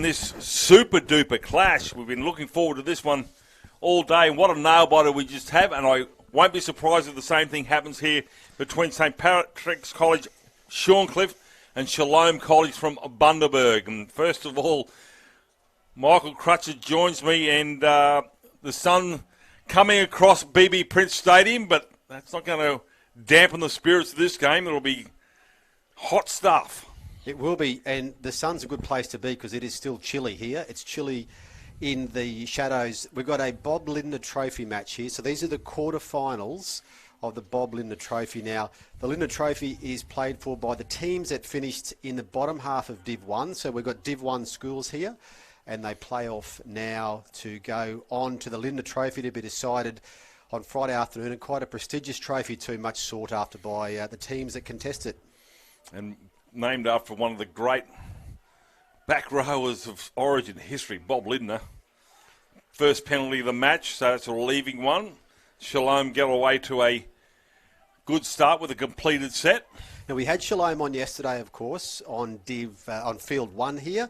this super duper clash. We've been looking forward to this one all day. And what a nail biter we just have. And I won't be surprised if the same thing happens here between St. Patrick's College, Shorncliffe, and Shalom College from Bundaberg. And first of all, Michael Crutcher joins me, and the sun coming across BB Prince Stadium, but that's not going to dampen the spirits of this game. It'll be hot stuff. It will be, and the sun's a good place to be because it is still chilly here. It's chilly in the shadows. We've got a Bob Lindner Trophy match here. So these are the quarterfinals of the Bob Lindner Trophy. Now, the Lindner Trophy is played for by the teams that finished in the bottom half of Div 1. So we've got Div 1 schools here, and they play off now to go on to the Lindner Trophy to be decided on Friday afternoon, and quite a prestigious trophy too, much sought after by the teams that contest it. And named after one of the great back rowers of Origin history, Bob Lindner. First penalty of the match, so it's a relieving one. Shalom get away to a good start with a completed set. Now, we had Shalom on yesterday, of course, on field 1 here.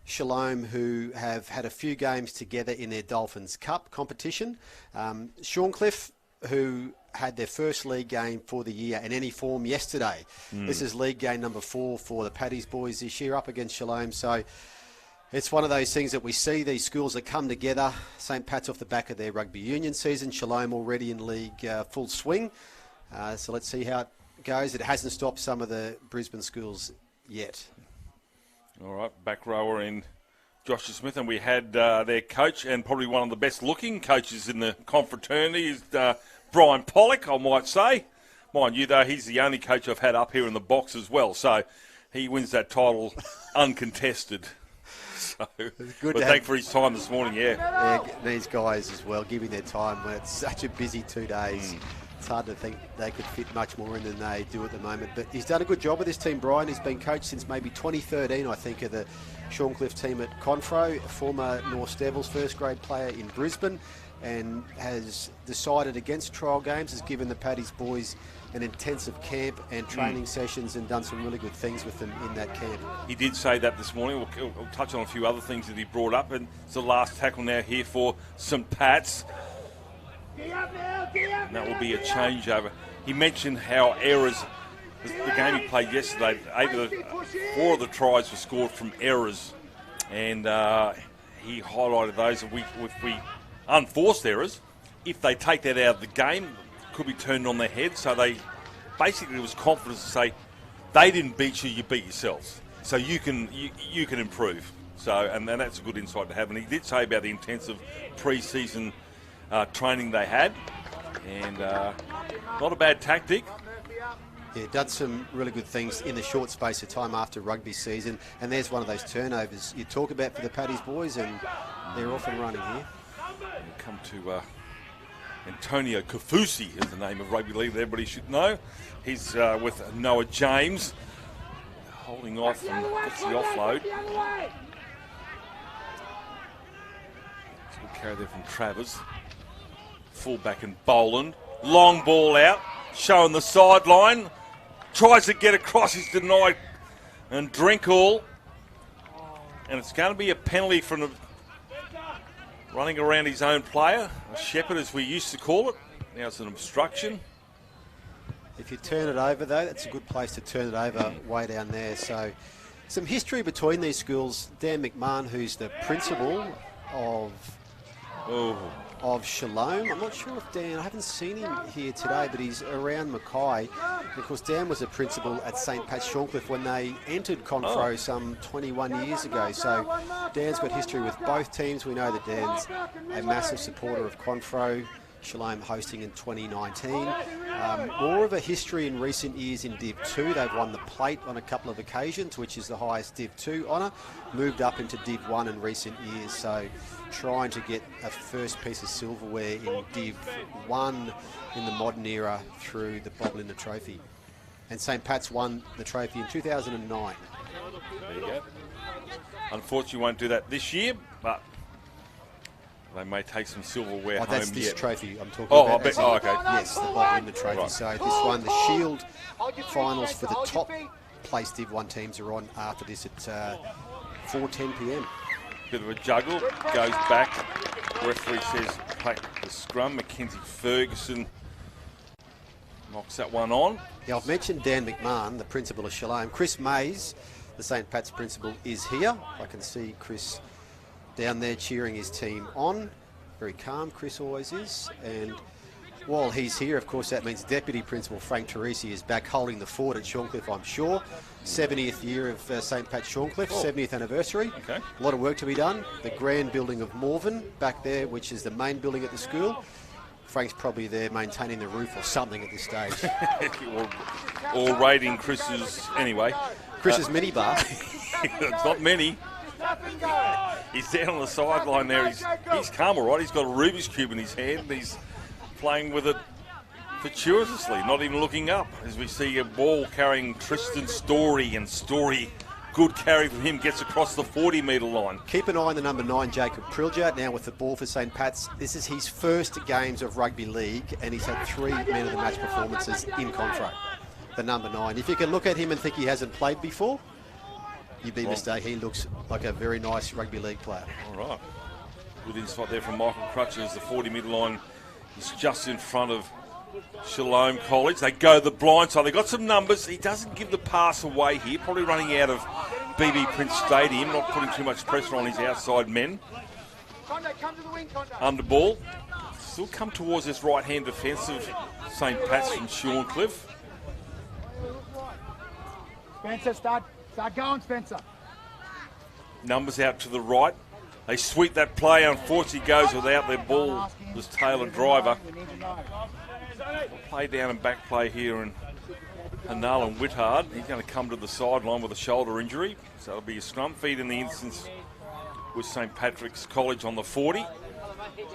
Shalom, who have had a few games together in their Dolphins Cup competition. Shorncliffe, who had their first league game for the year in any form yesterday. This is league game number 4 for the Paddy's boys this year up against Shalom. So it's one of those things that we see, these schools that come together. St. Pat's off the back of their rugby union season. Shalom already in league full swing. So let's see how it goes. It hasn't stopped some of the Brisbane schools yet. All right, back rower in Joshua Smith, and we had their coach, and probably one of the best looking coaches in the confraternity, is Brian Pollock, I might say. Mind you, though, he's the only coach I've had up here in the box as well, so he wins that title uncontested. So, but thanks for his time this morning, yeah. These guys as well, giving their time when it's such a busy 2 days. It's hard to think they could fit much more in than they do at the moment. But he's done a good job with this team, Brian. He's been coached since maybe 2013, I think, of the Shorncliffe team at Confro, a former North Devils first grade player in Brisbane, and has decided against trial games, has given the Paddy's boys an intensive camp and training sessions, and done some really good things with them in that camp. He did say that this morning. We'll touch on a few other things that he brought up, and it's the last tackle now here for St. Pat's. And that will be a changeover. He mentioned how errors, the game he played yesterday, 4 of the tries were scored from errors, and he highlighted those. If we unforced errors, if they take that out of the game, it could be turned on their head. So they basically, it was confidence to say, they didn't beat you, you beat yourselves. So you can improve. So and that's a good insight to have. And he did say about the intensive pre-season training they had, and not a bad tactic. Yeah, done some really good things in the short space of time after rugby season, and there's one of those turnovers you talk about for the Paddy's boys, and they're off and running here. We'll come to Antonio Kafusi is the name of rugby league that everybody should know. He's with Noah James, holding off and gets the offload. Good carry there from Travers. Fullback in Boland. Long ball out, showing the sideline. Tries to get across, he's denied. And Drinkall. And it's going to be a penalty from the running around his own player. A shepherd, as we used to call it. Now it's an obstruction. If you turn it over, though, that's a good place to turn it over, way down there. So some history between these schools. Dan McMahon, who's the principal of Shalom. I'm not sure if Dan, I haven't seen him here today, but he's around Mackay. And of course, Dan was a principal at St. Pat's Shorncliffe when they entered Confro some 21 years ago. So Dan's got history with both teams. We know that Dan's a massive supporter of Confro. Shalom hosting in 2019. More of a history in recent years in Div 2. They've won the plate on a couple of occasions, which is the highest Div 2 honour. Moved up into Div 1 in recent years, so trying to get a first piece of silverware in Div 1 in the modern era through the Bob Lindner Trophy. And St. Pat's won the trophy in 2009. There you go. Unfortunately, won't do that this year, but they may take some silverware home. That's this yet. Trophy I'm talking about. Okay. Yes, the Bob Lindner Trophy. Right. So this one, the Shield finals for the top place Div 1 teams are on after this at 4:10 p.m. bit of a juggle, goes back. Referee says play the scrum. Mackenzie Ferguson knocks that one on. Yeah, I've mentioned Dan McMahon, the principal of Shalom. Chris Mays, the St. Pat's principal, is here. I can see Chris down there cheering his team on. Very calm, Chris always is. And while he's here, of course, that means Deputy Principal Frank Teresi is back holding the fort at Shorncliffe, I'm sure. 70th year of St. Pat's Shorncliffe, 70th anniversary. Okay. A lot of work to be done. The grand building of Morven back there, which is the main building at the school. Frank's probably there maintaining the roof or something at this stage. or raiding Chris's, anyway. Chris's minibar. It's not many. He's down on the sideline there. He's calm, all right. He's got a Rubik's Cube in his hand. He's playing with it fortuitously, not even looking up, as we see a ball carrying Tristan Story, and Story, good carry from him, gets across the 40-metre line. Keep an eye on the number 9, Jacob Prilja, now with the ball for St. Pat's. This is his first games of rugby league, and he's had 3 man of the match performances in Confro. The number 9. If you can look at him and think he hasn't played before, you'd be mistaken. He looks like a very nice rugby league player. All right. Good insight there from Michael Crutcher as the 40-metre line is just in front of Shalom College. They go the blind side. They've got some numbers. He doesn't give the pass away here. Probably running out of BB Prince Stadium, not putting too much pressure on his outside men. Under ball. Still come towards this right-hand defence of St. Pat's from Shorncliffe. Spencer, start going, Spencer. Numbers out to the right. They sweep that play. Unfortunately, goes without their ball. Was Taylor Driver. Play down and back play here, and Hanal and Whithard. He's going to come to the sideline with a shoulder injury. So it'll be a scrum feed in the instance with St. Patrick's College on the 40.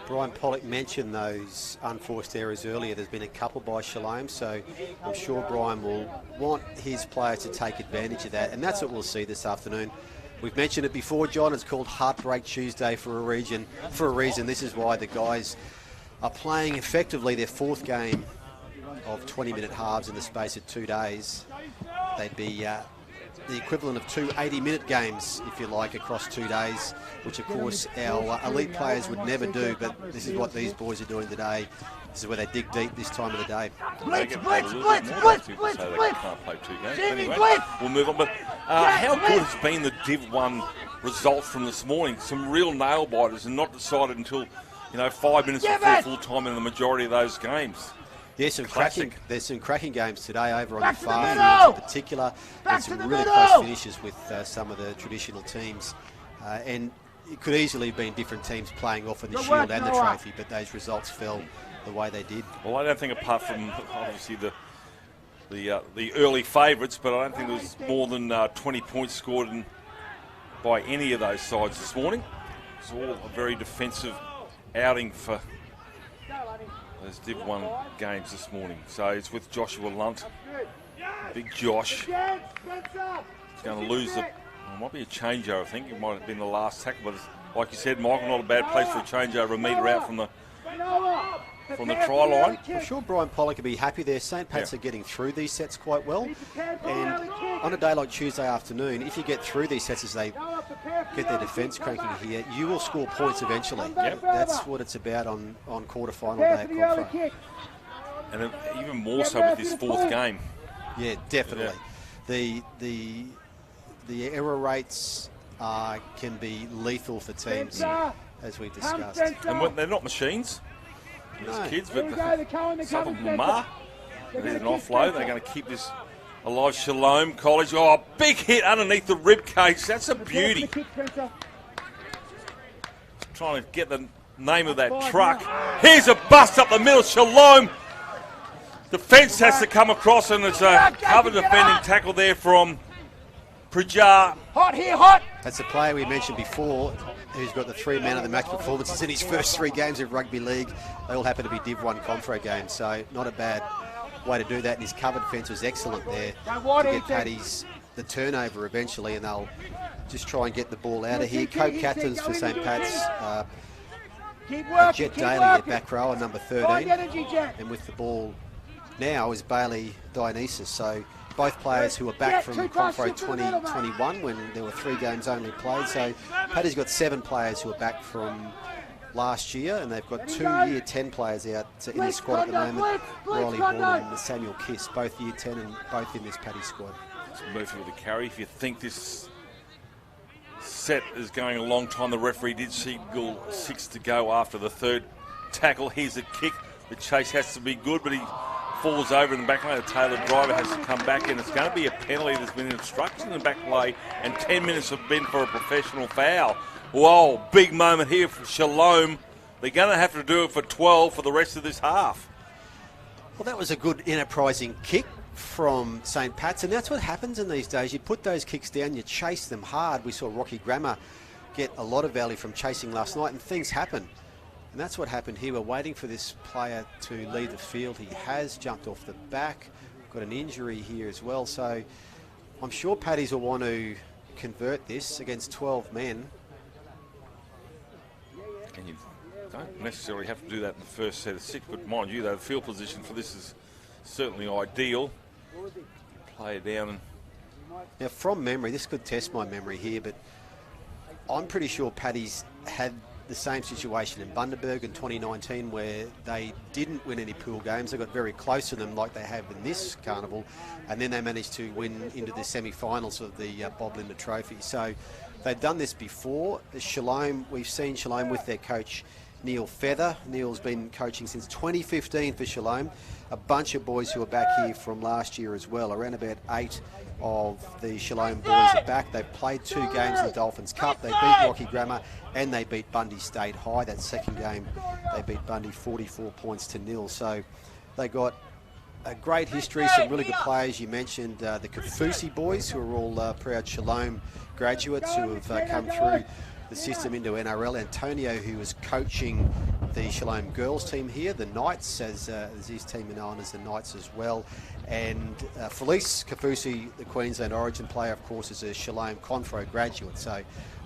Brian Pollock mentioned those unforced errors earlier. There's been a couple by Shalom, so I'm sure Brian will want his players to take advantage of that, and that's what we'll see this afternoon. We've mentioned it before, John. It's called Heartbreak Tuesday for a reason. This is why the guys are playing effectively their 4th game of 20-minute halves in the space of 2 days. They'd be the equivalent of 2 80-minute games, if you like, across 2 days, which, of course, our elite players would never do, but this is what these boys are doing today. This is where they dig deep this time of the day. Blitz, blitz, blitz, blitz, blitz, blitz. Can't play 2 games. Jimmy, Anyway, blitz. we'll move on. But how good has been the Div 1 result from this morning? Some real nail-biters, and not decided until 5 minutes before full time in the majority of those games. There's some cracking games today over on Back the to the far middle. field in particular, Back and some to the really middle. close finishes with some of the traditional teams. And it could easily have been different teams playing off in the Good shield work, and the Noah. trophy, but those results fell the way they did. Well, I don't think, apart from obviously the early favourites, but I don't think there was more than 20 points scored by any of those sides this morning. It's all a very defensive outing for those Div 1 games this morning. So it's with Joshua Lunt. Big Josh. He's going to lose the... It might be a changeover, I think. It might have been the last tackle, but like you said, Michael, not a bad place for a changeover, a metre out from the try line. I'm sure Brian Pollock will be happy there. St. Pat's are getting through these sets quite well. And on a day like Tuesday afternoon, if you get through these sets as they get their defence cranking here, you will score points eventually. Yep. That's what it's about on quarter-final day at Confro. And even more so with this 4th game. Yeah, definitely. The error rates can be lethal for teams, as we've discussed. And they're not machines, these No. kids, but some of them are. There's an offload. They're going to keep this alive. Shalom College. Oh, big hit underneath the rib cage. That's a beauty. Trying to get the name of that truck. Here's a bust up the middle. Shalom. Defence has to come across, and it's a cover defending tackle there from Prajar. Hot here, hot. That's a player we mentioned before who's got the 3 man of the match performances in his first 3 games of rugby league. They all happen to be Div 1 Confro games, so not a bad way to do that. And his covered defence was excellent there to get Paddy's the turnover eventually, and they'll just try and get the ball out of here. Co-captains for St. Pat's, Jet Daly, their back rower, number 13. And with the ball now is Bailey Dionysus. So both players who are back from Confro 2021 when there were 3 games only played. So Paddy's got 7 players who are back from last year, and they've got 2 Year 10 players out in the squad at the moment. Riley Horn and Nathaniel Kiss, both Year 10 and both in this Paddy squad. It's Murphy with the carry. If you think this set is going a long time, the referee did signal 6 to go after the 3rd tackle. Here's a kick. The chase has to be good, but he falls over in the back lane. The Taylor driver has to come back in. It's going to be a penalty. There's been instruction in the back lane, and 10 minutes have been for a professional foul. Whoa, big moment here for Shalom. They're going to have to do it for 12 for the rest of this half. Well, that was a good enterprising kick from St. Pat's, and that's what happens in these days. You put those kicks down, you chase them hard. We saw Rocky Grammar get a lot of value from chasing last night, and things happen. And that's what happened here. We're waiting for this player to leave the field. He has jumped off the back, got an injury here as well. So I'm sure Paddy's will want to convert this against 12 men. And you don't necessarily have to do that in the first set of 6, but mind you, the field position for this is certainly ideal. Play it down. And now, from memory, this could test my memory here, but I'm pretty sure Paddy's had the same situation in Bundaberg in 2019 where they didn't win any pool games. They got very close to them like they have in this carnival, and then they managed to win into the semi-finals of the Bob Linder Trophy. So they've done this before. Shalom, we've seen Shalom with their coach Neil Feather. Neil's been coaching since 2015 for Shalom. A bunch of boys who are back here from last year as well. Around about 8 of the Shalom boys are back. They've played 2 games in the Dolphins Cup. They beat Rocky Grammar and they beat Bundy State High. That second game, they beat Bundy 44 points to 0. So they got a great history, some really good players. You mentioned the Kafusi boys, who are all proud Shalom graduates who have come through the system into NRL. Antonio, who was coaching the Shalom girls team here, the Knights, as his team are known as the Knights as well. And Felice Kafusi, the Queensland Origin player, of course, is a Shalom Confro graduate, so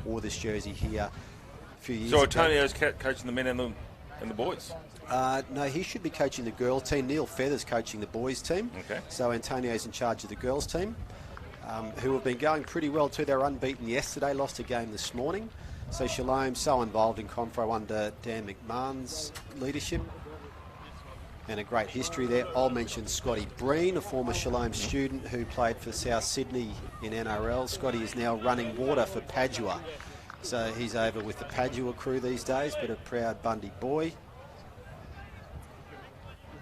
wore this jersey here a few years ago. So Antonio's coaching the men and the boys? No, he should be coaching the girls team. Neil Feather's coaching the boys team. Okay. So Antonio's in charge of the girls team, who have been going pretty well too. They were unbeaten yesterday, lost a game this morning. So Shalom so involved in Confro under Dan McMahon's leadership, and a great history there. I'll mention Scotty Breen, a former Shalom student who played for South Sydney in NRL. Scotty is now running water for Padua. So he's over with the Padua crew these days, but a proud Bundy boy.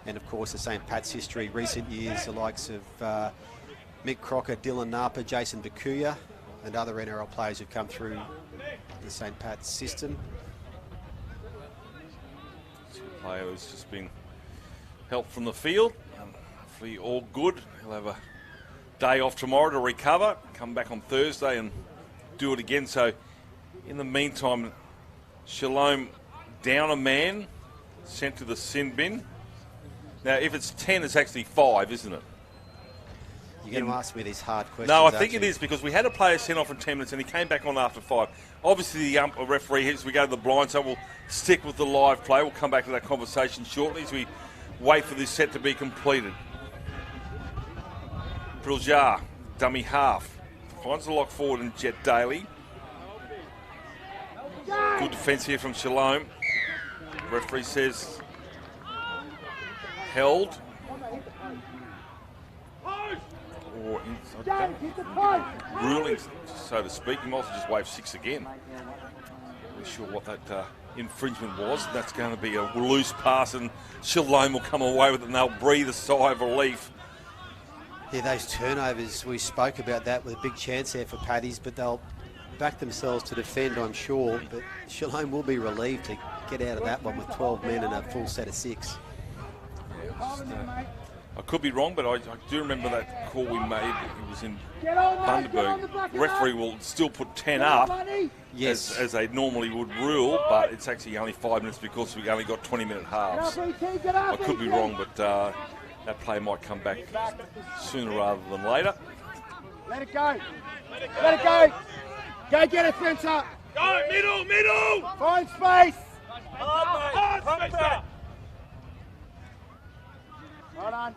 And of course the St. Pat's history, recent years, the likes of Mick Crocker, Dylan Napa, Jason Bakuya, and other NRL players who've come through the St. Pat's system. Player who's just been helped from the field. Hopefully all good. He'll have a day off tomorrow to recover, come back on Thursday and do it again. So in the meantime, Shalom down a man, sent to the sin bin. Now if it's 10, it's actually 5, isn't it? You're going to ask me these hard questions. No, I think it is, because we had a player sent off in 10 minutes and he came back on after 5. Obviously, the referee, as we go to the blind, so we'll stick with the live play. We'll come back to that conversation shortly as we wait for this set to be completed. Briljar, dummy half, finds the lock forward in Jet Daly. Good defence here from Shalom. Referee says held. Or ruling, so to speak. He might also just wave 6 again. Not really sure what that infringement was. That's going to be a loose pass, and Shalom will come away with it, and they'll breathe a sigh of relief. Yeah, those turnovers, we spoke about that with a big chance there for Paddy's, but they'll back themselves to defend, I'm sure. But Shalom will be relieved to get out of that one with 12 men and a full set of 6. Yeah, I could be wrong, but I do remember that call we made. It was in Bundaberg. The referee will still put 10 up, yes, as they normally would rule, but it's actually only 5 minutes because we only got 20-minute halves. I could be wrong, but that play might come back sooner rather than later. Let it go. Let it go. Go get it, Spencer. Go, middle. Find space. Spencer. Well done.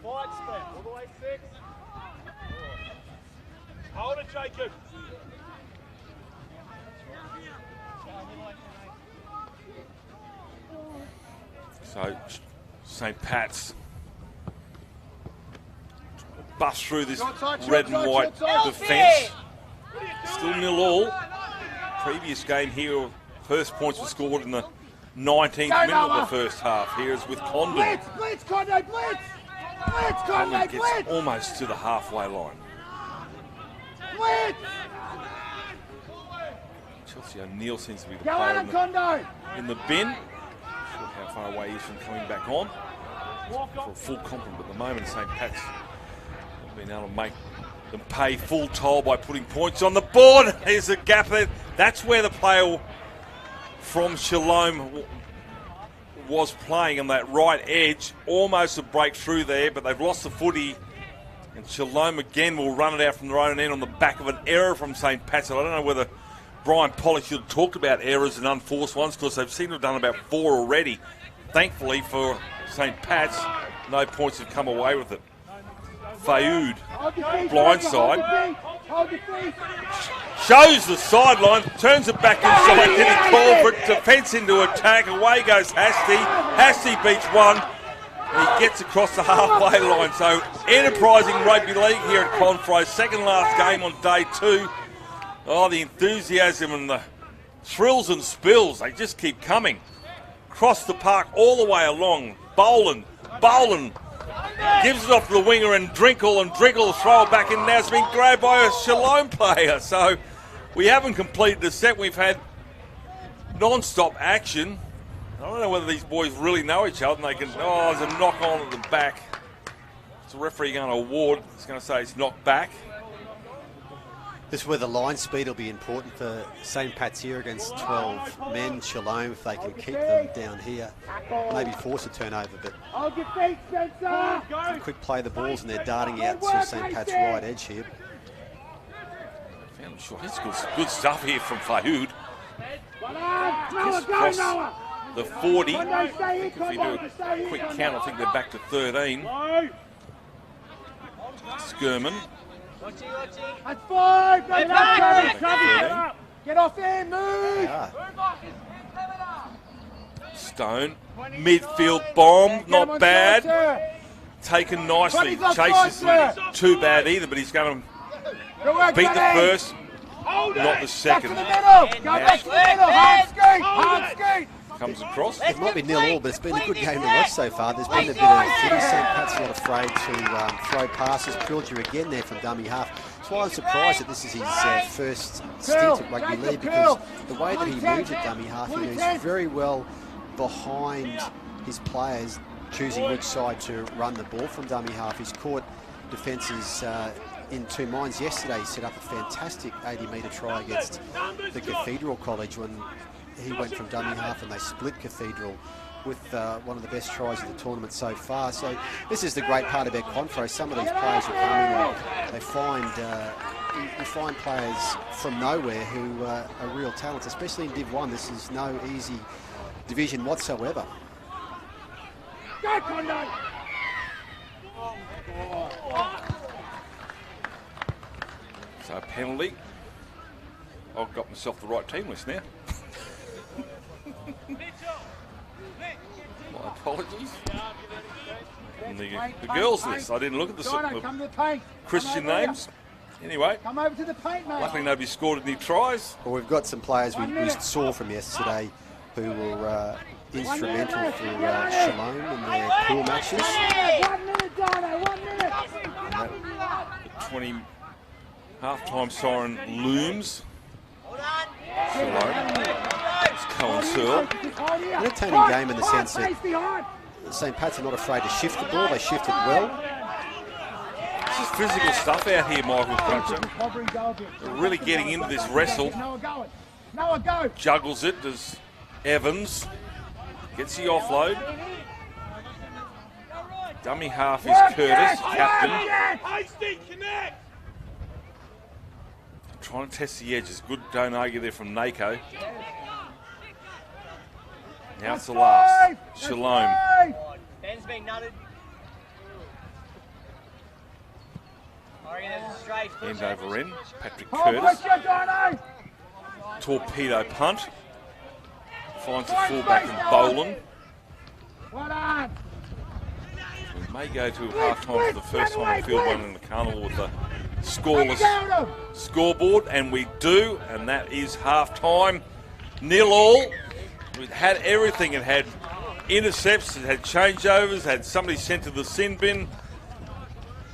Wide split. All the way 6. Hold it, Jacob. So, St. Pat's bust through this red and white defence. Still 0-all. Previous game here, first points were scored in the 19th minute of the first half. Here is with Condon. Blitz, Condo, blitz! Blitz, Condo, Condon gets blitz! almost to the halfway line. Blitz! Chelsea O'Neill seems to be the Go player on, Condo! in the bin. Not sure how far away he is from coming back on. For a full complement at the moment, St. Pat's not been able to make them pay full toll by putting points on the board. There's a gap there. That's where the player from Shalom was playing on that right edge. Almost a breakthrough there, but they've lost the footy. And Shalom again will run it out from their own end on the back of an error from St. Pat's. I don't know whether Brian Pollock should have talked about errors and unforced ones, because they've seemed to have done about 4 already. Thankfully for St. Pat's, no points have come away with it. Fayoud, blindside, shows the sideline, turns it back inside. Did he call for it? Defence into attack. Away goes Hasty. Hasty beats one. And he gets across the halfway line. So enterprising rugby league here at Confro. Second last game on day 2. Oh, the enthusiasm and the thrills and spills, they just keep coming. Across the park all the way along. Boland gives it off to the winger, and Drinkle throw it back in. Now it's been grabbed by a Shalom player. So we haven't completed the set. We've had non-stop action. I don't know whether these boys really know each other, and they can, there's a knock on at the back. It's a referee going to award. It's going to say it's knocked back. This is where the line speed will be important for St. Pat's here against 12 men. Shalom, if they can keep them down here, maybe force a turnover, but quick play the balls, and they're darting out to St. Pat's right edge here. Found him short. It's good stuff here from Fayoud. Just across the 40. If you do a quick count, I think they're back to 13. Skirman. That's 5! Get off there, move! Stone. Midfield bomb, not bad. Taken nicely. Chase isn't too bad either, but he's going to beat the first, not the second. Comes across. It might be 0-all, but it's been a good game to watch so far. There's been a bit of footy. St. Pat's not afraid to throw passes. Pilger again there from dummy half. That's why I'm surprised that this is his first stint at rugby league, because the way that he moves at dummy half, he moves very well behind his players, choosing which side to run the ball from dummy half. He's caught defences in 2 minds. Yesterday he set up a fantastic 80-metre try against the Cathedral College when he went from dummy half and they split Cathedral with one of the best tries of the tournament so far. So this is the great part about Confro. Some of these players who come in and they find you find players from nowhere who are real talents, especially in Div 1. This is no easy division whatsoever. Go, Condo! So penalty. I've got myself the right team list now. My apologies. And the girls list. I didn't look at the Christian names. Anyway, come over to the paint, mate. Luckily nobody scored any tries. Well, we've got some players we saw from yesterday who were instrumental for Shalom in their pool matches. 1 minute, Dino, 1 minute. The 20 half-time siren looms. It's Cohen Searle. Entertaining game in the sense that St. Pat's are not afraid to shift the ball. They shift it well. This is physical stuff out here, Michael Crutcher. They're really getting into this wrestle. Juggles it, does Evans. Gets the offload. Dummy half is Curtis, captain. Trying to test the edges. Good, don't argue there from Nako. Now it's the last. Shalom. Ben's been nutted. End over end. Patrick Hold Curtis. push you, Donnie. Torpedo punt. Finds the fullback in Boland. Well done. We may go to half-time for the first time in field one in the carnival with a scoreless scoreboard, and we do, and that is half-time. 0-0. It had everything. It had intercepts, it had changeovers, had somebody sent to the sin bin.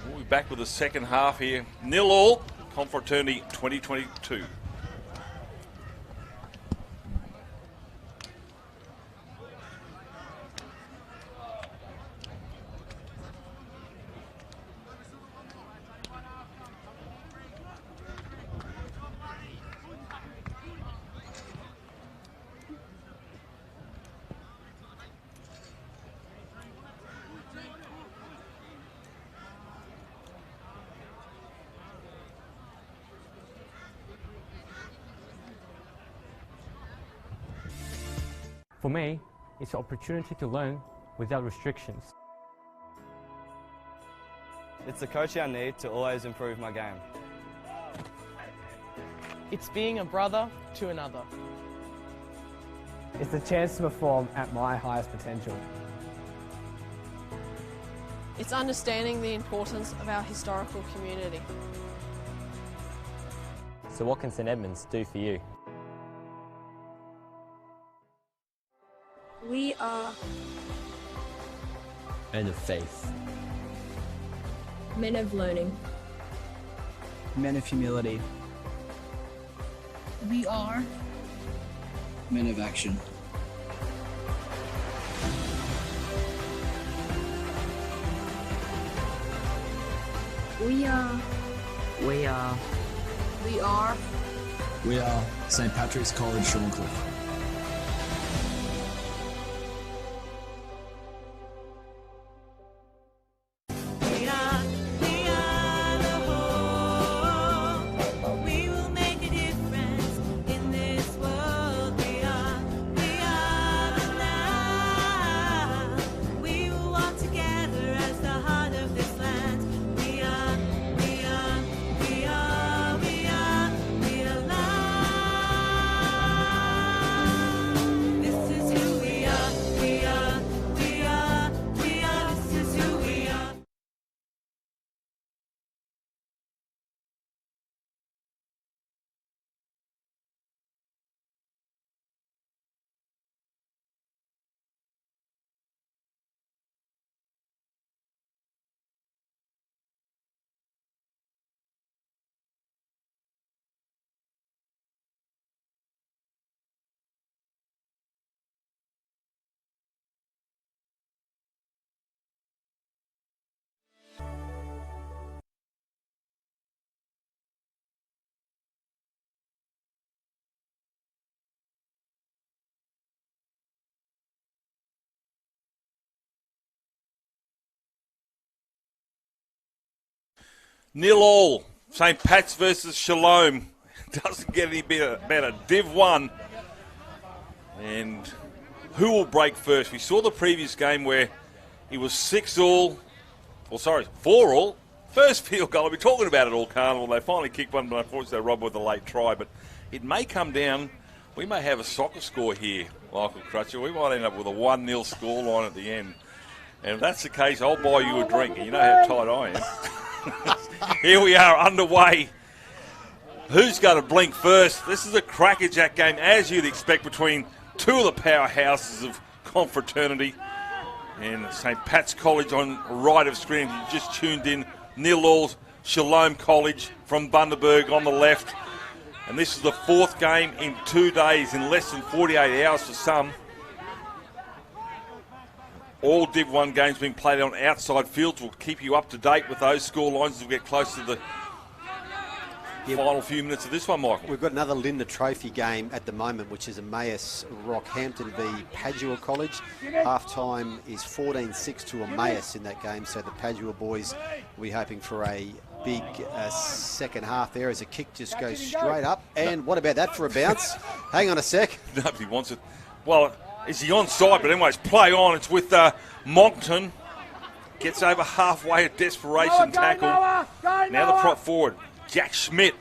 We'll be back with the second half here. 0-0, Confraternity 2022. For me, it's an opportunity to learn without restrictions. It's the coach I need to always improve my game. It's being a brother to another. It's the chance to perform at my highest potential. It's understanding the importance of our historical community. So what can St Edmunds do for you? We are Men of faith. men of learning. Men of humility. We are Men of action. we are We are we are St Patrick's College, Shorncliffe. Nil all. St. Pat's versus Shalom. Doesn't get any better. Div 1. And who will break first? We saw the previous game where it was 4 all. First field goal. We're talking about it all carnival. They finally kicked one, but unfortunately they robbed with a late try. But it may come down. We may have a soccer score here, Michael Crutcher. We might end up with a 1-0 score line at the end. And if that's the case, I'll buy you a drink. And you know how tight I am. Here we are underway. Who's going to blink first? This is a crackerjack game, as you'd expect, between two of the powerhouses of confraternity. And St. Pat's College on right of screen. You just tuned in. 0-all Shalom College from Bundaberg on the left. And this is the fourth game in 2 days, in less than 48 hours for some. All Div 1 games being played on outside fields. We'll keep you up to date with those score lines as we get close to the final few minutes of this one, Michael. We've got another Linda Trophy game at the moment, which is Emmaus Rockhampton v Padua College. Half-time is 14-6 to Emmaus in that game, so the Padua boys will be hoping for a big second half there as a kick just goes straight up. And what about that for a bounce? Hang on a sec. Nobody wants it. Well, it's the onside, but anyway, it's play on. It's with Moncton. Gets over halfway, a desperation tackle. Now the prop forward, Jack Schmidt.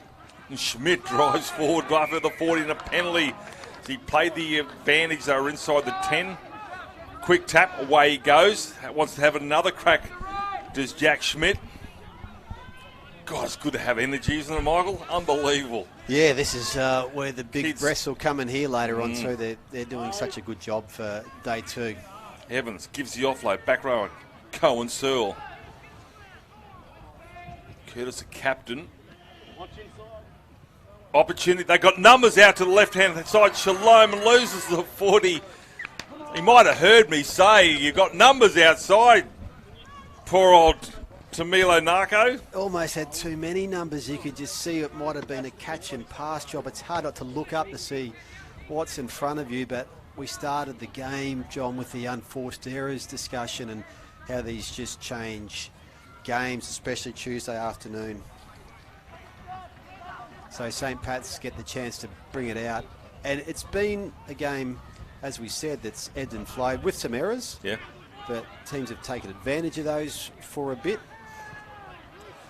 And Schmidt drives forward after the 40 and a penalty. He played the advantage, they were inside the 10. Quick tap, away he goes. Wants to have another crack, does Jack Schmidt. God, it's good to have energy, isn't it, Michael? Unbelievable. Yeah, this is where the big Kids. breasts will come in here later on, so they're doing such a good job for day 2. Evans gives the offload, back row, Cohen Searle. Curtis, the captain. Opportunity, they got numbers out to the left-hand side. Shalom loses the 40. He might have heard me say, you got numbers outside. Poor old Tamilo Narco. Almost had too many numbers. You could just see it might have been a catch and pass job. It's hard not to look up to see what's in front of you, but we started the game, John, with the unforced errors discussion and how these just change games, especially Tuesday afternoon. So St. Pat's get the chance to bring it out. And it's been a game, as we said, that's ebbed and flowed with some errors. Yeah. But teams have taken advantage of those for a bit.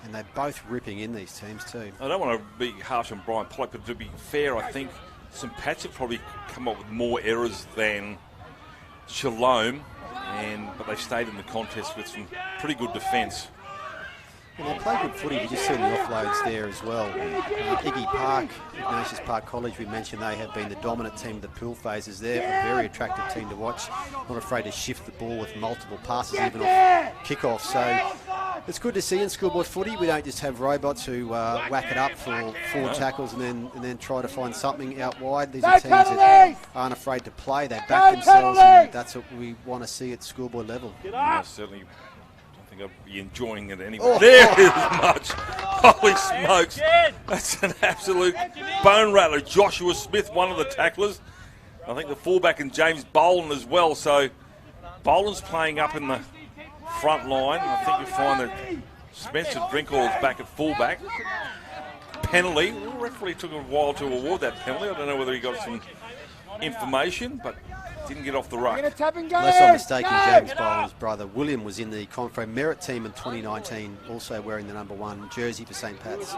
And they're both ripping in, these teams too. I don't want to be harsh on Brian Pollock, but to be fair, I think St. Pat's have probably come up with more errors than Shalom, but they've stayed in the contest with some pretty good defence. And they play good footy. You just see the offloads there as well. Iggy Park, Ignatius Park College, we mentioned they have been the dominant team of the pool phases. They're a very attractive team to watch. Not afraid to shift the ball with multiple passes, even off kickoff. So it's good to see in schoolboy footy. We don't just have robots who whack it up for 4 tackles and then try to find something out wide. These are teams that aren't afraid to play. They back themselves, and that's what we want to see at schoolboy level. Yeah, certainly. I'll be enjoying it anyway. Oh. There is much. Holy smokes. That's an absolute bone rattler. Joshua Smith, one of the tacklers. I think the fullback and James Boland as well. So Boland's playing up in the front line. I think you find that Spencer Drinkhall is back at fullback. Penalty. The referee took a while to award that penalty. I don't know whether he got some information, but didn't get off the ruck. Unless I'm mistaken, James Boland's brother William was in the Confro Merit team in 2019, also wearing the #1 jersey for St. Pat's.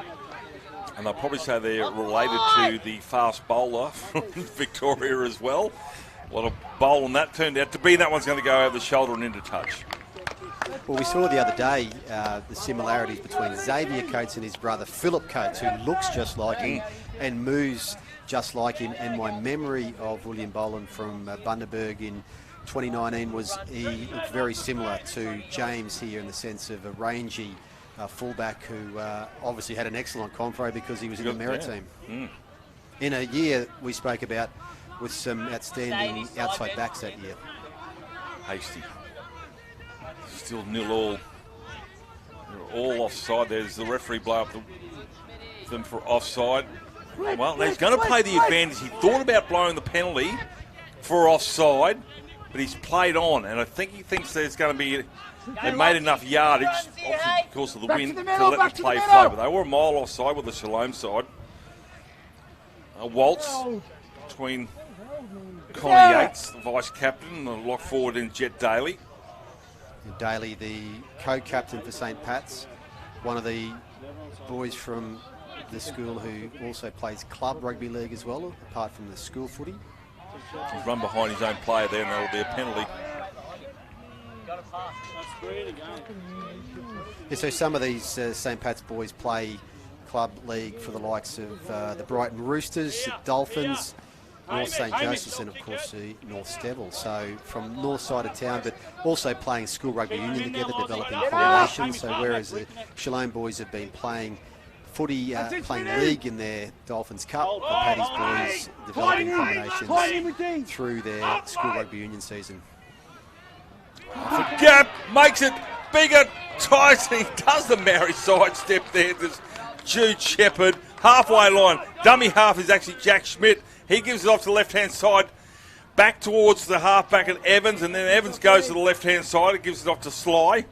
And they'll probably say they're related to the fast bowler from Victoria as well. What a bowl, and that turned out to be. That one's going to go over the shoulder and into touch. Well, we saw the other day the similarities between Xavier Coates and his brother Philip Coates, who looks just like him and moves just like him. And my memory of William Boland from Bundaberg in 2019 was he looked very similar to James here in the sense of a rangy fullback who obviously had an excellent confro because he was in the Merit team. In a year we spoke about with some outstanding outside backs that year. Hasty. Still 0-0. They're all offside. There's the referee blow up them for offside. Well, he's going to play the advantage. He thought about blowing the penalty for offside, but he's played on, and I think he thinks there's going to be. They made enough yardage, obviously because of the wind, to let the play flow. But they were a mile offside with the Shalom side. A waltz between Connie Yates, the vice captain, and the lock forward in Jet Daly. Daly, the co-captain for St. Pat's, one of the boys from the school who also plays club rugby league as well, apart from the school footy. He's run behind his own player there, and that'll be a penalty. Yeah, so some of these St. Pat's boys play club league for the likes of the Brighton Roosters, the Dolphins, North St. Joseph's, and of course the North Stevel. So from north side of town, but also playing school rugby union together, developing combinations. So whereas the Shalom boys have been playing footy, playing league in their Dolphins Cup, the Paddy's boys developing combinations through their school rugby union season. Gap makes it bigger. Tyson does the Maori sidestep there. There's Jude Shepherd, halfway line. Dummy half is actually Jack Schmidt. He gives it off to the left-hand side, back towards the halfback at Evans, and then Evans goes to the left-hand side. It gives it off to Sly.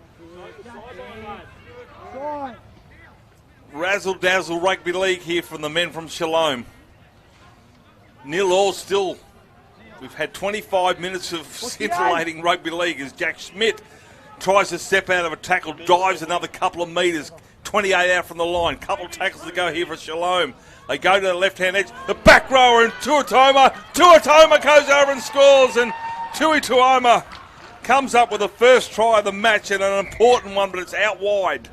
Razzle-dazzle rugby league here from the men from Shalom. 0-0 still. We've had 25 minutes of scintillating rugby league as Jack Schmidt tries to step out of a tackle, dives another couple of metres, 28 out from the line. Couple of tackles to go here for Shalom. They go to the left-hand edge. The back rower in Tuatoma. Tuatoma goes over and scores, and Tui Tuoma comes up with the first try of the match, and an important one, but it's out wide.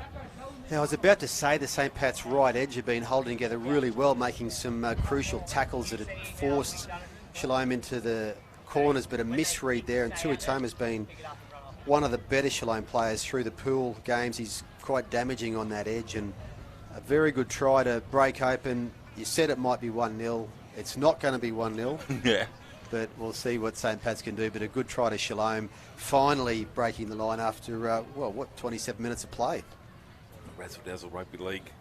Now, I was about to say the St. Pat's right edge have been holding together really well, making some crucial tackles that had forced Shalom into the corners, but a misread there, and Tuatoma's been one of the better Shalom players through the pool games. He's quite damaging on that edge, and a very good try to break open. You said it might be 1-0. It's not going to be 1-0. Yeah. But we'll see what St. Pat's can do. But a good try to Shalom, finally breaking the line after, 27 minutes of play. Razzle Dazzle Rugby League.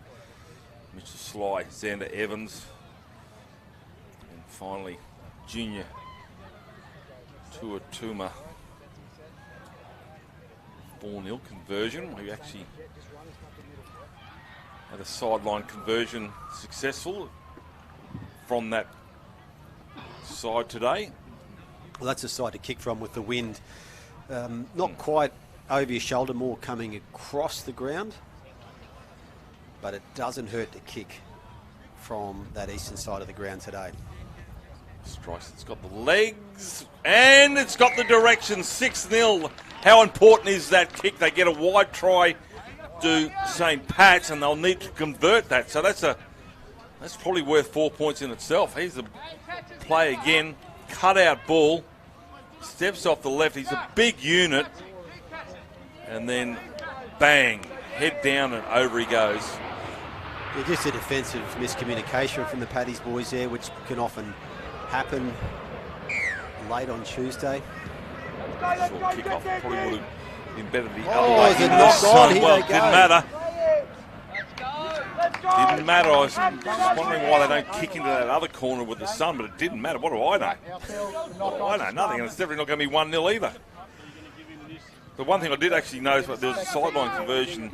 Mr. Sly, Xander Evans. And finally, Junior Tuatuma. 4-0 conversion. We actually had a sideline conversion successful from that side today. Well, that's a side to kick from with the wind. Not quite over your shoulder, more coming across the ground. But it doesn't hurt to kick from that eastern side of the ground today. Strikes, it's got the legs, and it's got the direction, 6-0. How important is that kick? They get a wide try to St. Pat's, and they'll need to convert that. So that's probably worth 4 points in itself. Here's the play again, cut out ball, steps off the left. He's a big unit, and then bang, head down and over he goes. Yeah, just a defensive miscommunication from the Paddy's boys there, which can often happen late on Tuesday. Short kick off probably would have been better the Oh, other way. is it knocked on? Here Well, they it go. didn't matter. Didn't matter. I was wondering why they don't kick into that other corner with the sun, but it didn't matter. What do I know? Well, I know nothing, and it's definitely not going to be 1-0 either. The one thing I did actually notice, there was a sideline conversion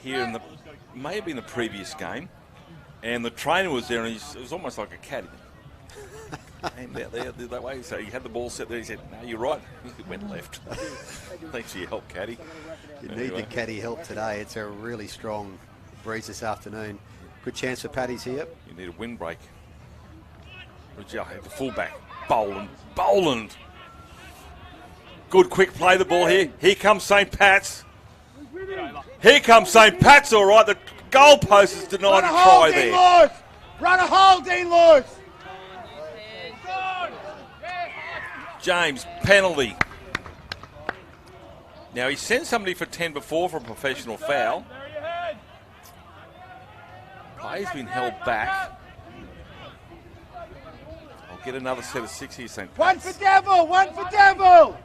here in the, maybe in the previous game, and the trainer was there, and it was almost like a caddy. And out there that way, so he had the ball set there. He said, "No, you're right." He went left. Thanks for your help, caddy. You need the caddy help today. It's a really strong breeze this afternoon. Good chance for Paddy's here. You need a windbreak. The fullback, Boland. Good quick play the ball here. Here comes St. Pat's. Here comes St. Pat's, all right. The goalpost is denied a try there. Run a hole, Dean Lewis! James, penalty. Now, he sent somebody for 10 before for a professional foul. Play's been held back. I'll get another set of 6 here, St. One Pat's. for Devil! One for Devil!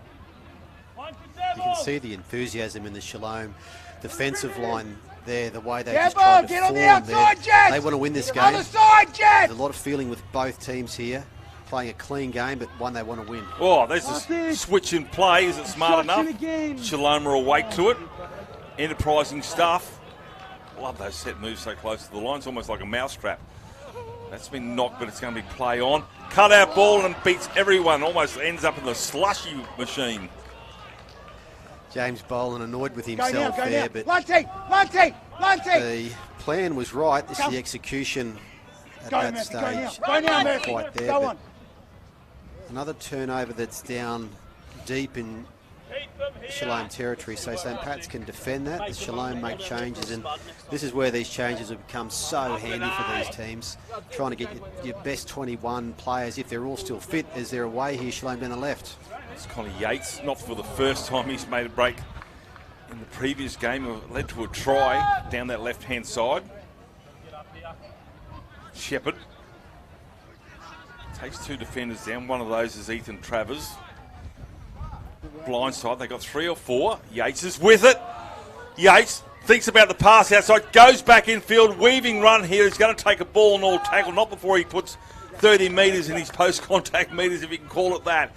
You can see the enthusiasm in the Shalom defensive line there, the way they Devil, just try to get on form the there. outside, Jet! They want to win this game. Other side, Jet! There's a lot of feeling with both teams here, playing a clean game, but one they want to win. Oh, there's a switch in play. Is it smart enough? Shalom are awake to it. Enterprising stuff. Love those set moves so close to the line. It's almost like a mousetrap. That's been knocked, but it's going to be play on. Cut out ball and beats everyone. Almost ends up in the slushy machine. James Boland annoyed with himself there, but Lunty! the plan was right. This is the execution at Go, that Murphy, stage. go now, Not Murphy. quite there, Go but on. another turnover that's down deep in Shalom territory, so St. Pat's can defend that. The Shalom make changes, and this is where these changes have become so handy for these teams, trying to get your best 21 players, if they're all still fit, as they're away here. Shalom down the left. It's Connie Yates, not for the first time he's made a break in the previous game. It led to a try down that left-hand side. Shepherd takes 2 defenders down. One of those is Ethan Travers. Blindside, they got 3 or 4. Yates is with it. Yates thinks about the pass outside, goes back infield, weaving run here. He's going to take a ball and all tackle, not before he puts 30 metres in his post-contact metres, if you can call it that.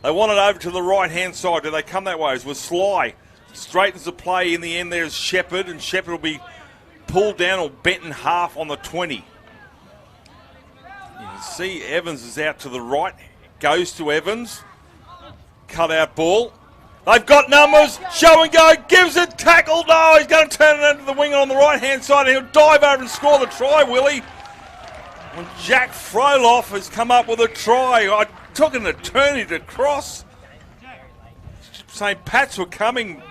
They want it over to the right-hand side. Do they come that way? It was Sly. Straightens the play. In the end, there's Shepherd, and Shepherd will be pulled down or bent in half on the 20. You can see Evans is out to the right. Goes to Evans. Cut out ball. They've got numbers. Show and go. Gives it. Tackle. No, he's going to turn it into the wing on the right-hand side. And he'll dive over and score the try, Willie. When Jack Froloff has come up with a try. I took an eternity to cross. St. Pat's were coming,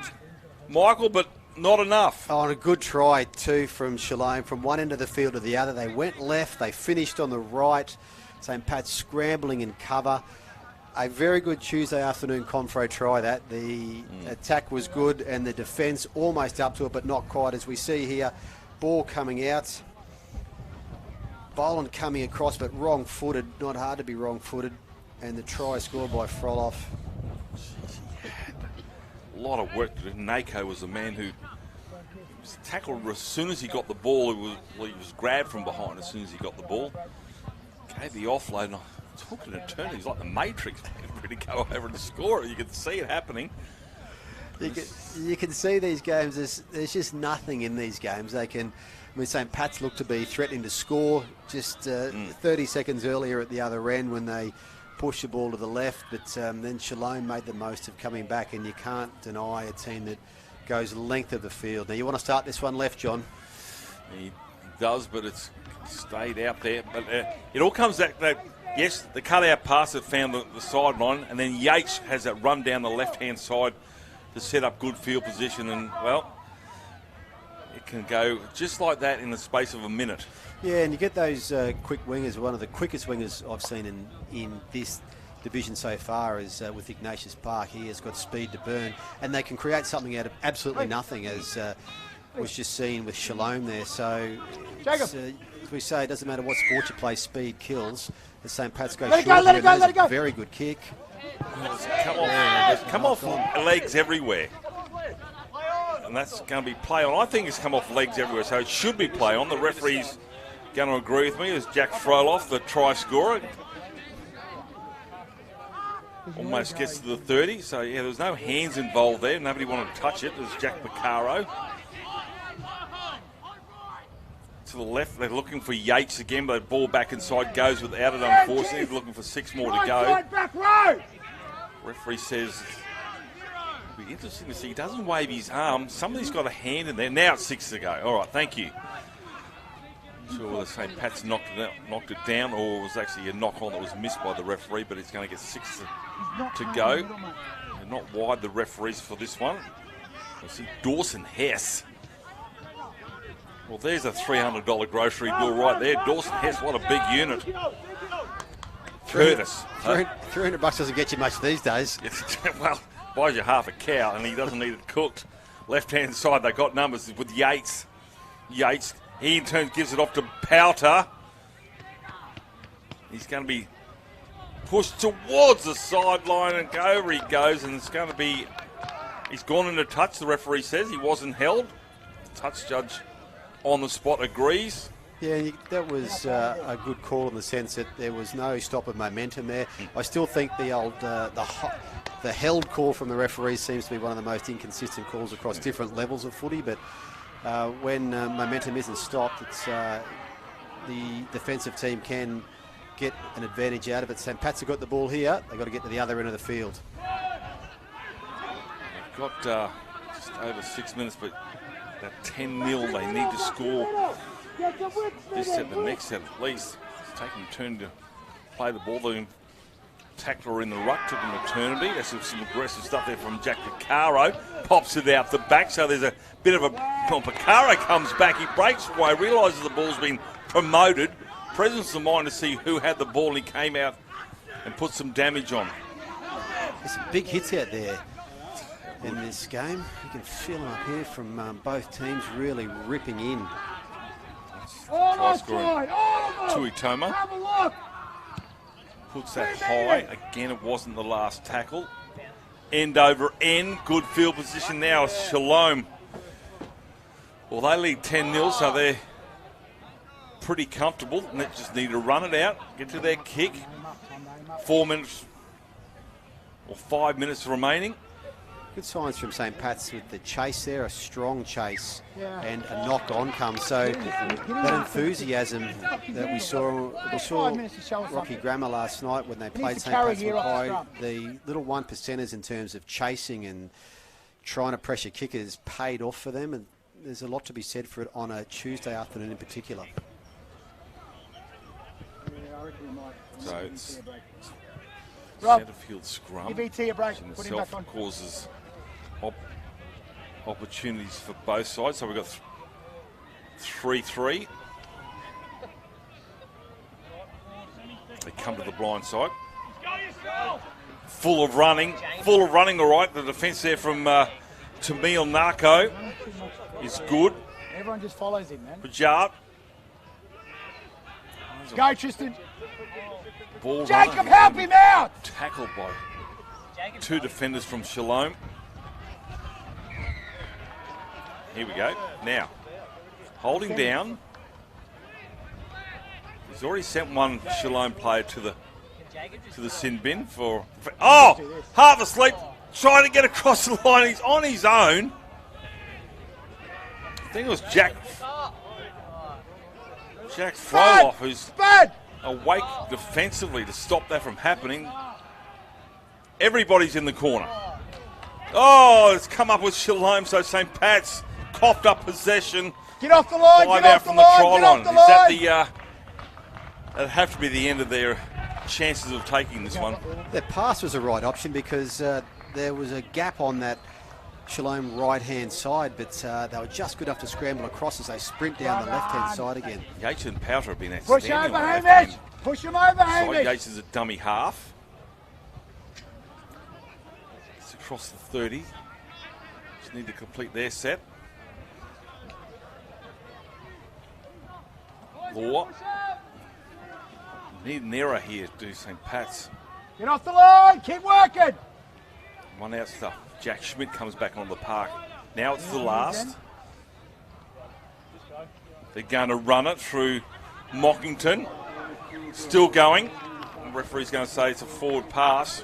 Michael, but not enough. Oh, and a good try too from Shalom, from one end of the field to the other. They went left, they finished on the right. St. Pat's scrambling in cover. A very good Tuesday afternoon Confro try that. The attack was good and the defence almost up to it, but not quite, as we see here. Ball coming out. Boland coming across, but wrong-footed. Not hard to be wrong-footed. And the try scored by Froloff. A lot of work to do. Nako was the man who was tackled as soon as he got the ball. He was grabbed from behind as soon as he got the ball. Gave the offload, and I took an eternity. He's like the Matrix, ready to go over and score it. You can see it happening. You can see these games, there's just nothing in these games. They can, I mean, St. Pat's looked to be threatening to score just 30 seconds earlier at the other end when they pushed the ball to the left, but then Shalom made the most of coming back, and you can't deny a team that goes the length of the field. Now, you want to start this one left, John? He does, but it's stayed out there. But it all comes back that, yes, the cut-out pass that found the sideline, and then Yates has that run down the left-hand side to set up good field position, and, well, it can go just like that in the space of a minute. Yeah, and you get those quick wingers. One of the quickest wingers I've seen in this division so far is with Ignatius Park. He has got speed to burn, and they can create something out of absolutely nothing, as was just seen with Shalom there. So, as we say, it doesn't matter what sport you play, speed kills. The St. Pat's go short. Let it go. Very good kick. It's come off legs everywhere. And that's going to be play on. I think it's come off legs everywhere, so it should be play on. The referee's going to agree with me. It's Jack Froloff, the try scorer. Almost gets to the 30. So, yeah, there's no hands involved there. Nobody wanted to touch it. It was Jack Macaro. To the left, they're looking for Yates again, but the ball back inside goes without it, unfortunately. They're looking for 6 more to go. Referee says, it'll be interesting to see. He doesn't wave his arm. Somebody's got a hand in there. Now it's 6 to go. All right, thank you. I'm sure whether St. Pat's knocked it down, or it was actually a knock on that was missed by the referee, but it's going to get 6 to go. They're not wide, the referees, for this one. We see Dawson Hess. Well, there's a $300 grocery bill right there. Dawson Hess, what a big unit. Curtis. $300 doesn't get you much these days. Well, buys you half a cow, and he doesn't need it cooked. Left-hand side, they got numbers with Yates. Yates, he in turn gives it off to Powter. He's going to be pushed towards the sideline, and over he goes, and it's going to be, he's gone into touch, the referee says. He wasn't held. The touch judge on the spot agrees. Yeah, that was a good call in the sense that there was no stop of momentum there. I still think the held call from the referee seems to be one of the most inconsistent calls across different levels of footy, but when momentum isn't stopped, it's the defensive team can get an advantage out of it. St. Pat's have got the ball here. They've got to get to the other end of the field. They've got just over 6 minutes, but that 10-0 they need to score this set, the next set at least. It's taking a turn to play the ball. The tackler in the ruck took an eternity. There's some aggressive stuff there from Jack Picaro. Pops it out the back, so there's a bit of a... Well, Picaro comes back, he breaks away, realises the ball's been promoted. Presence of mind to see who had the ball, and he came out and put some damage on. There's some big hits out there in this game. You can feel them up here from both teams really ripping in. Try scoring Tuitoma. Puts that high. Again, it wasn't the last tackle. End over end. Good field position now. Shalom. Well, they lead 10-0, so they're pretty comfortable. And they just need to run it out, get to their kick. 4 minutes or 5 minutes remaining. Good signs from St. Pat's with the chase there, a strong chase Yeah. and a knock-on come. So that enthusiasm that we saw 5 minutes to show us Rocky something. Grammar last night when they played to St. carry Pat's here off the Mackay, scrum. the little 1%ers in terms of chasing and trying to pressure kickers paid off for them, and there's a lot to be said for it on a Tuesday afternoon in particular. So it's Rob, centre field scrum. give ET a break. In Put him back itself on. causes opportunities for both sides. So we've got 3-3. They come to the blind side. Full of running, all right. The defence there from Tamil Narco is good. Everyone just follows him, man. Pajat. Go, Tristan. Ball Jacob, running. help him out! Tackled by two defenders from Shalom. Here we go. Now, holding down. He's already sent one Shalom player to the sin bin for half asleep, trying to get across the line. He's on his own. I think it was Jack Froloff who's awake defensively to stop that from happening. Everybody's in the corner. Oh, it's come up with Shalom, so St. Pat's coughed up possession. Get off the line, Five get out off the from the line, try get off line. the Is that line! that'd have to be the end of their chances of taking this one. That pass was the right option because there was a gap on that Shalom right-hand side, but they were just good enough to scramble across as they sprint down the left-hand side again. Yates and Powter have been Push outstanding. over, on the Hamish! left-hand Push him over, side. Hamish! Yates is a dummy half. It's across the 30. Just need to complete their set. Law. Need an error here to do St. Pat's. Get off the line, keep working! One out stuff. Jack Schmidt comes back on the park. Now it's the last. They're going to run it through Mockington. Still going. The referee's going to say it's a forward pass.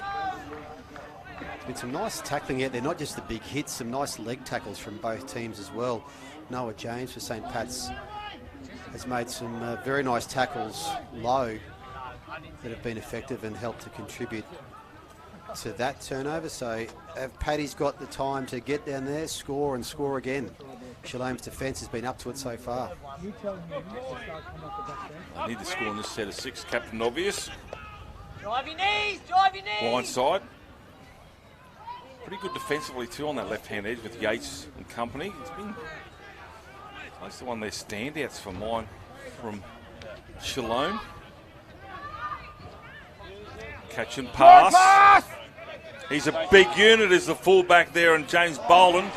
Been some nice tackling out there, not just the big hits, some nice leg tackles from both teams as well. Noah James for St. Pat's has made some very nice tackles low that have been effective and helped to contribute to that turnover. So Paddy's got the time to get down there, score and score again. Shalom's defence has been up to it so far. They need to score in this set of 6. Captain Obvious. Drive your knees, drive your knees. Blind side. Pretty good defensively too on that left-hand edge with Yates and company. It's been close to one of their standouts for mine from Shalom. Catch and pass. He's a big unit as the fullback there, and James Boland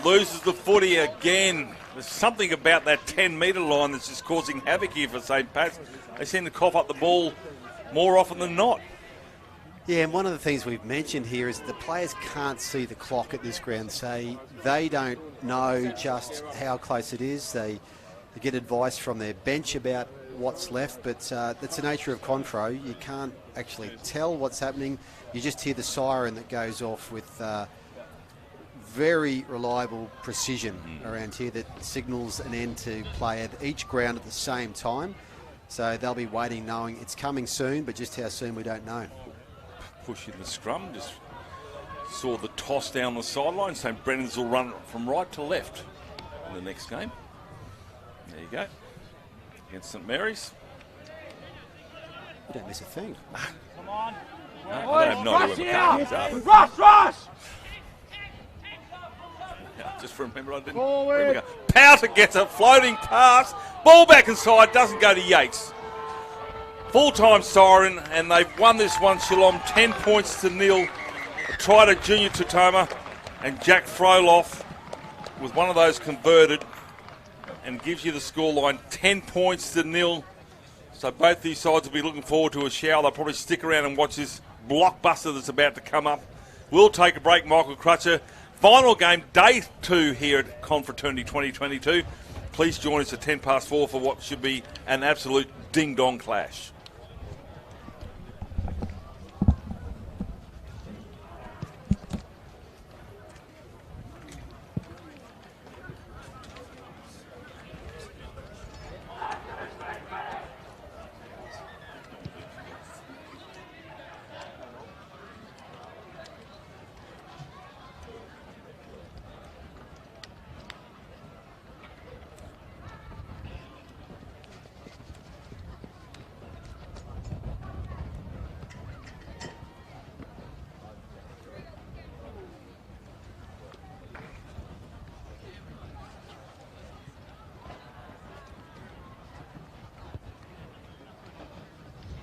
loses the footy again. There's something about that 10-metre line that's just causing havoc here for St. Pat's. They seem to cough up the ball more often than not. Yeah, and one of the things we've mentioned here is that the players can't see the clock at this ground, so they don't know just how close it is. They get advice from their bench about what's left, but that's the nature of Confro. You can't actually tell what's happening. You just hear the siren that goes off with very reliable precision around here that signals an end to play at each ground at the same time. So they'll be waiting knowing it's coming soon, but just how soon we don't know. Push in the scrum, just saw the toss down the sideline. St. Brennan's will run from right to left in the next game. There you go. Against St. Mary's. You don't miss a thing. Come on. No, I have no idea where McCarthy's are, but Rush, rush! I just remember I didn't. Forward. There we go. Powter gets a floating pass. Ball back inside, doesn't go to Yates. Full-time siren, and they've won this one, Shalom, 10 points to 0. A try to Junior Tutoma, and Jack Froloff with one of those converted and gives you the scoreline 10 points to 0. So both these sides will be looking forward to a shower. They'll probably stick around and watch this blockbuster that's about to come up. We'll take a break, Michael Crutcher. Final game, day 2 here at Confraternity 2022. Please join us at 4:10 for what should be an absolute ding-dong clash.